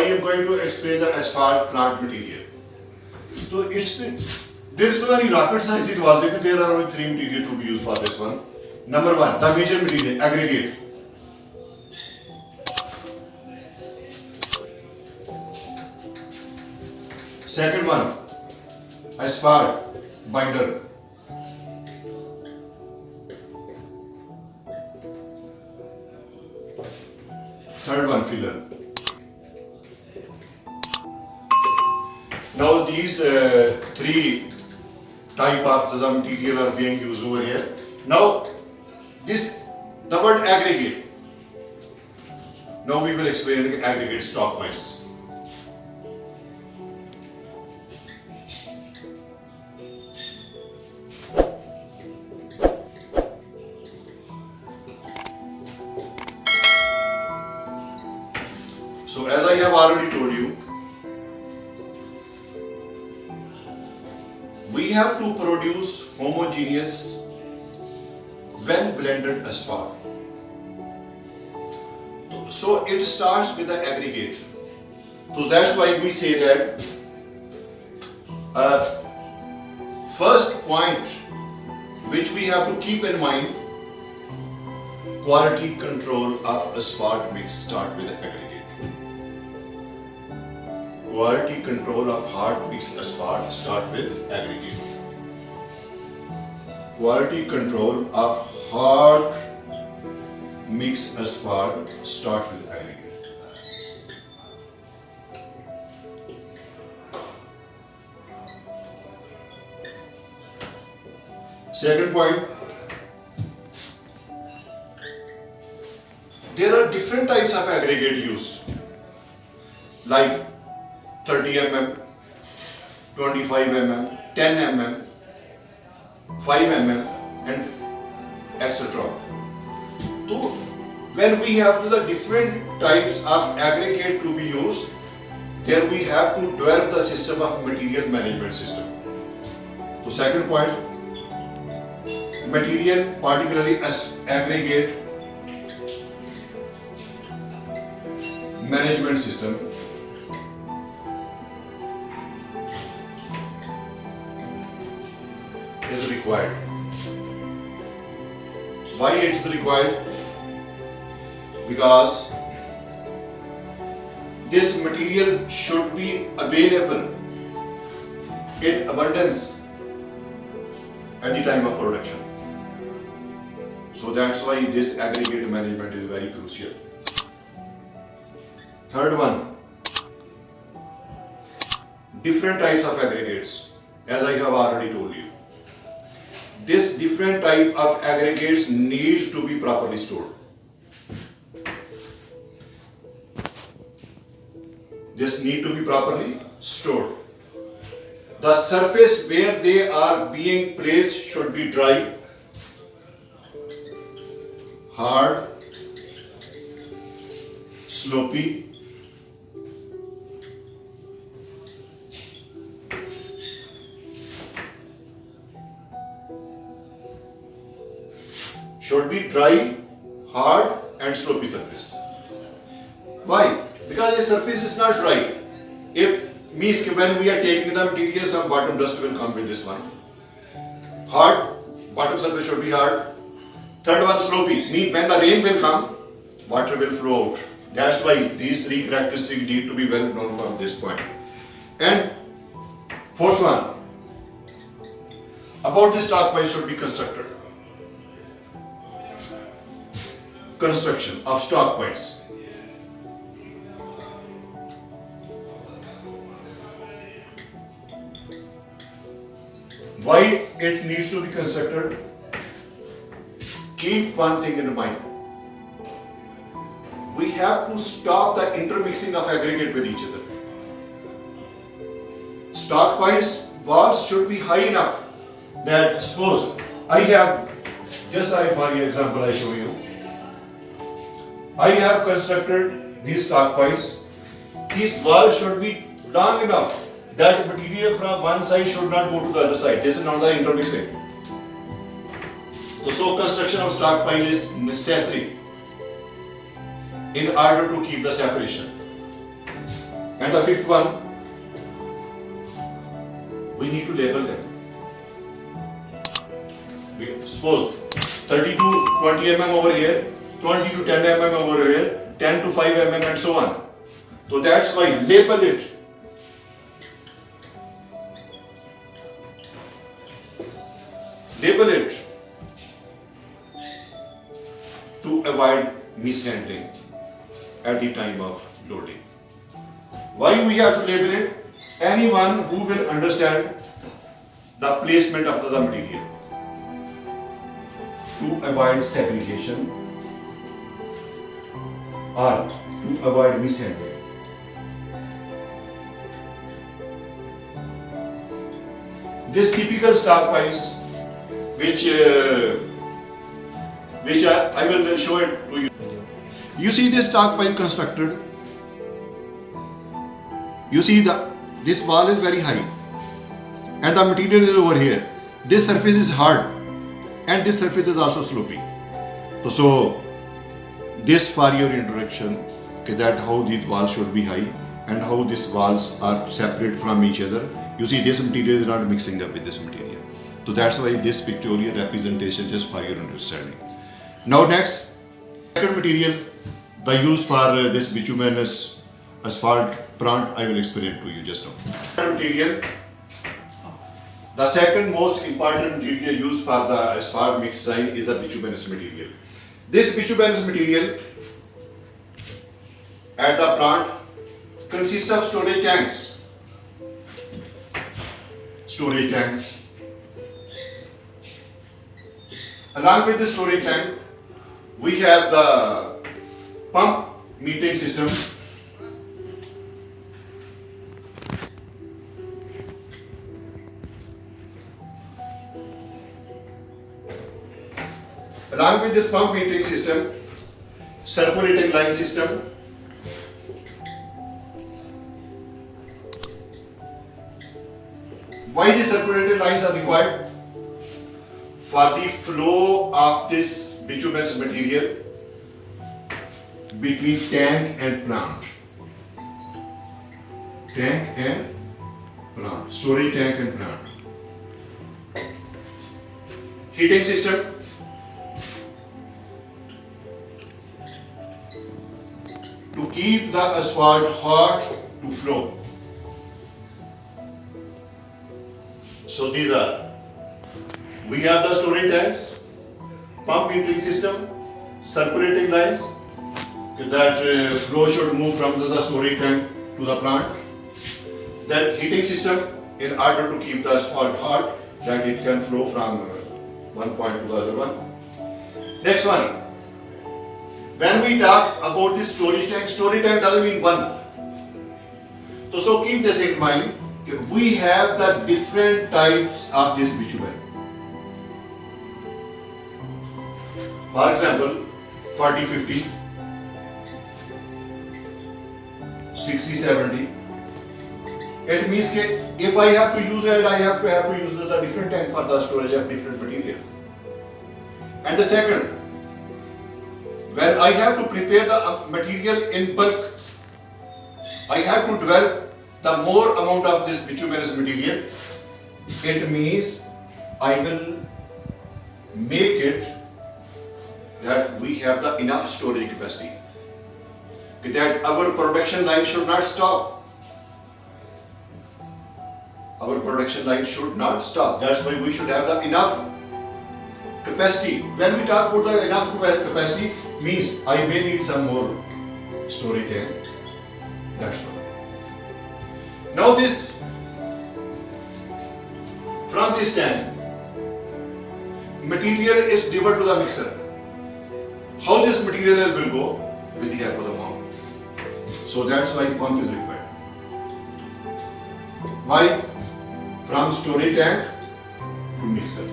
I am going to explain the asphalt plant material. So there is no any rocket science involved. There are only three materials to be used for this one. Number one, the major material, aggregate. Second one, asphalt binder. Third one, filler. Now these three type of the material are being used over here. Now the word aggregate. Now we will explain aggregate stockwise. So as I have already told you, we have to produce homogeneous, well-blended asphalt. So it starts with the aggregate. So that's why we say that first point which we have to keep in mind, quality control of asphalt mix start with the aggregate. Quality control of hard mix asphalt start with aggregate. Quality control of hard mix asphalt start with aggregate. Second point, there are different types of aggregate used, like 30 mm, 25 mm, 10 mm, 5 mm, and etc. So when we have the different types of aggregate to be used, there we have to develop the system of material management system. So second point, material, particularly as aggregate management system is required. Why it is required? Because this material should be available in abundance at the time of production. So that's why this aggregate management is very crucial. Third one, different types of aggregates, as I have already told you. This different type of aggregates needs to be properly stored. This need to be properly stored. The surface where they are being placed should be dry, hard, slopy, should be dry, hard and slopy surface. Why? Because the surface is not dry. If means when we are taking the material, some bottom dust will come with this one. Hard, bottom surface should be hard. Third one, slopy, means when the rain will come, water will flow out. That's why these three characteristics need to be well known from this point. And fourth one, about this stock piles should be constructed. Construction of stock piles. Why it needs to be constructed? Keep one thing in mind. We have to stop the intermixing of aggregate with each other. Stock piles walls should be high enough that suppose I have, just for example I show you, I have constructed these stock piles. These walls should be long enough that material from one side should not go to the other side. This is not the intermixing. So construction of stock pile is necessary in order to keep the separation. And the fifth one, we need to label them. Suppose 30 to 20 mm over here, 20 to 10 mm over here, 10 to 5 mm and so on. So that's why label it. Label it to avoid mishandling at the time of loading. Why we have to label it? Anyone who will understand the placement of the material to avoid segregation or to avoid mishandling. This typical stockpiles, which I will show it to you. You see this stockpile constructed. You see this wall is very high, and the material is over here. This surface is hard, and this surface is also sloping. So this for your introduction, that how these walls should be high and how these walls are separate from each other. You see this material is not mixing up with this material. So that's why this pictorial representation just for your understanding. Now next, second material, the use for this bituminous asphalt plant, I will explain to you just now. Second material, the second most important material used for the asphalt mix design is the bituminous material. This bituminous material at the plant consists of storage tanks. Along with the storage tank, we have the pump metering system. Along with this pump metering system, circulating line system, why the circulating lines are required? For the flow of this bituminous material between tank and plant. Storage tank and plant. Heating system. To keep the asphalt hot to flow. So these are, we have the storage tanks, pump metering system, circulating lines, that flow should move from the storage tank to the plant. Then heating system, in order to keep the asphalt hot, that it can flow from one point to the other one. Next one, when we talk about this storage tank doesn't mean one. So keep this in mind. We have the different types of this bitumen. For example, 40-50, 60-70. It means that if I have to use it, I have to use the different tank for the storage of different material. And the second, when I have to prepare the material in bulk, I have to develop the more amount of this bituminous material. It means I will make it that we have the enough storage capacity, that our production line should not stop. Our production line should not stop. That's why we should have the enough capacity. When we talk about the enough capacity, means I may need some more storage tank. That's why. Now this, from this tank, material is delivered to the mixer. How this material will go? With the help of the pump. So that's why pump is required. Why? From storage tank to mixer.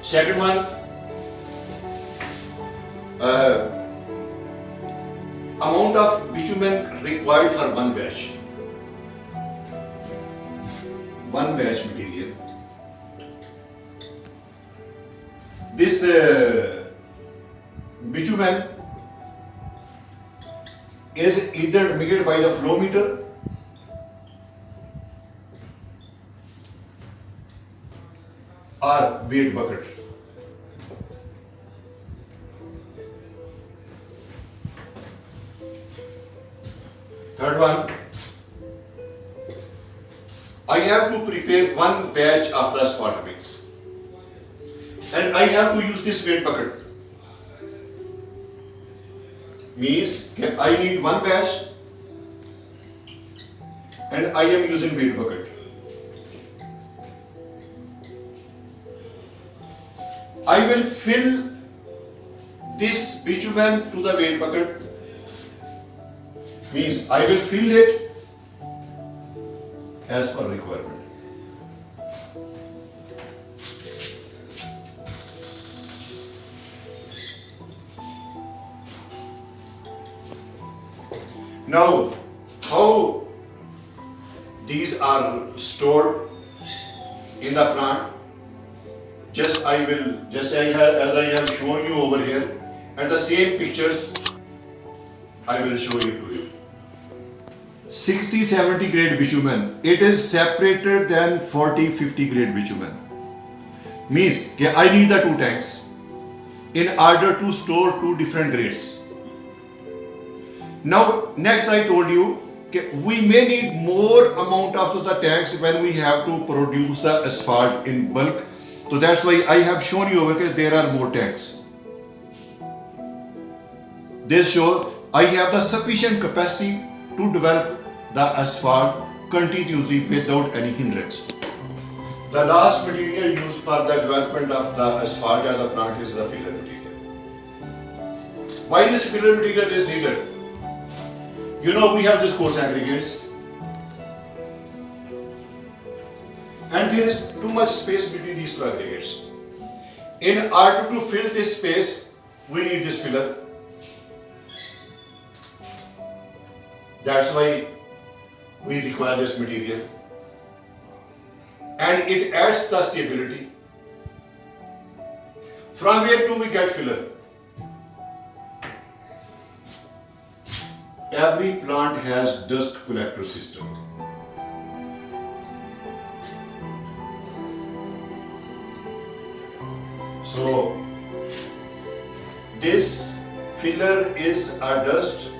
Second one, amount of bitumen required for one batch. One batch material. This bitumen is either made by the flow meter or weight bucket. Third one, I have to prepare one batch of the asphalt mix and I have to use this weight bucket. Means I need one batch and I am using weight bucket. I will fill this bitumen to the weight bucket. Means I will fill it as per requirement. Now, how these are stored in the plant? As I have shown you over here, and the same pictures I will show it to you. 60-70 grade bitumen, it is separated than 40-50 grade bitumen. Means I need the two tanks in order to store two different grades. Now next I told you we may need more amount of the tanks when we have to produce the asphalt in bulk. So that's why I have shown you over here there are more tanks. This shows I have the sufficient capacity to develop the asphalt continuously without any hindrance. The last material used for the development of the asphalt at the plant is the filler material. Why this filler material is needed? You know we have this coarse aggregates and there is too much space between these two aggregates. In order to fill this space, we need this filler. That's why we require this material. And it adds the stability. From where do we get filler? Every plant has dust collector system. So this filler is a dust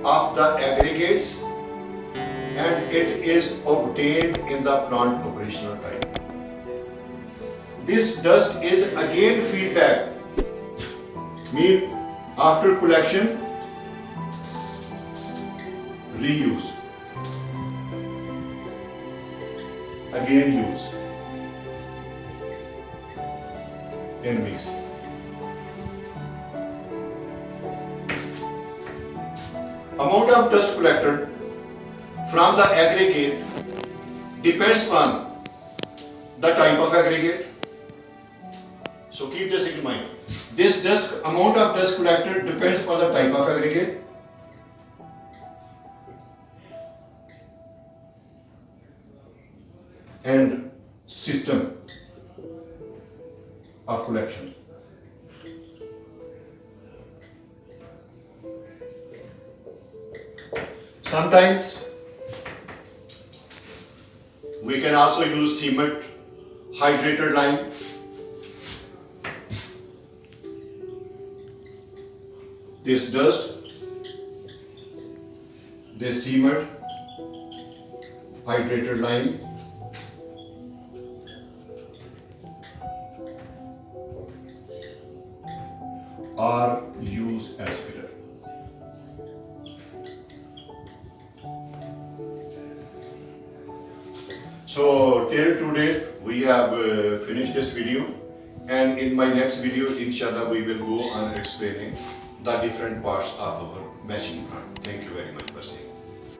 of the aggregates and it is obtained in the plant operational time. This dust is again feedback, mean after collection, reuse, again use and mix. Amount of dust collected from the aggregate depends on the type of aggregate. So keep this in mind. This amount of dust collected depends on the type of aggregate. And system of collection. Sometimes we can also use cement, hydrated lime. This dust, this cement, hydrated lime, are used as filler. So till today we have finished this video, and in my next video inshallah we will go on explaining the different parts of our meshing plant. Thank you very much for seeing.